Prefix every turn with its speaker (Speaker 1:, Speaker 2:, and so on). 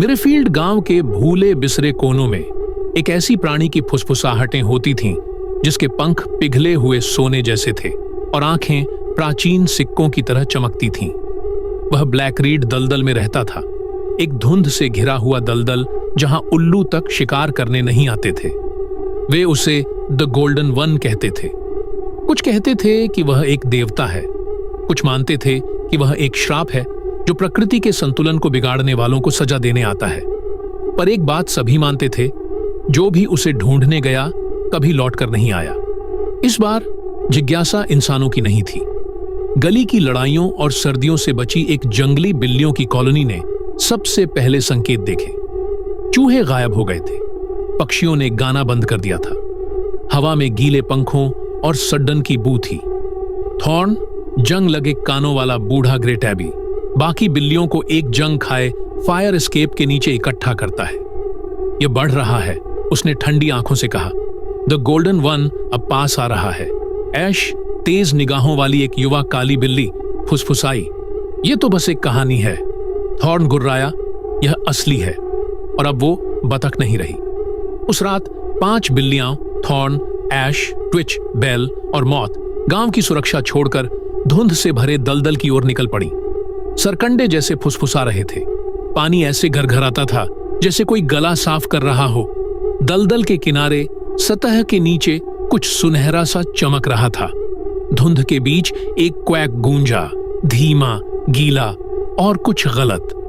Speaker 1: मिरेफील्ड गांव के भूले बिसरे कोनों में एक ऐसी प्राणी की फुसफुसाहटें होती थीं जिसके पंख पिघले हुए सोने जैसे थे और आंखें प्राचीन सिक्कों की तरह चमकती थीं। वह ब्लैक रीड दलदल में रहता था, एक धुंध से घिरा हुआ दलदल जहां उल्लू तक शिकार करने नहीं आते थे। वे उसे द गोल्डन वन कहते थे। कुछ कहते थे कि वह एक देवता है, कुछ मानते थे कि वह एक श्राप है जो प्रकृति के संतुलन को बिगाड़ने वालों को सजा देने आता है। पर एक बात सभी मानते थे, जो भी उसे ढूंढने गया कभी लौटकर नहीं आया। इस बार जिज्ञासा इंसानों की नहीं थी। गली की लड़ाइयों और सर्दियों से बची एक जंगली बिल्लियों की कॉलोनी ने सबसे पहले संकेत देखे। चूहे गायब हो गए थे, पक्षियों ने गाना बंद कर दिया था, हवा में गीले पंखों और सड्डन की बू थी। थॉर्न, जंग लगे कानों वाला बूढ़ा ग्रे टैबी, बाकी बिल्लियों को एक जंग खाए फायर एस्केप के नीचे इकट्ठा करता है। यह बढ़ रहा है, उसने ठंडी आंखों से कहा। द गोल्डन वन अब पास आ रहा है। ऐश, तेज निगाहों वाली एक युवा काली बिल्ली, फुसफुसाई। यह तो बस एक कहानी है। थॉर्न गुर्राया, यह असली है। और अब वो बतख नहीं रही। उस रात 5 बिल्लियां, थॉर्न, ऐश, ट्विच, बेल और मॉथ, गांव की सुरक्षा छोड़कर धुंध से भरे दलदल की ओर निकल पड़ी। सरकंडे जैसे फुसफुसा रहे थे, पानी ऐसे घरघराता था जैसे कोई गला साफ कर रहा हो। दलदल के किनारे सतह के नीचे कुछ सुनहरा सा चमक रहा था। धुंध के बीच एक क्वैक गूंजा, धीमा, गीला और कुछ गलत।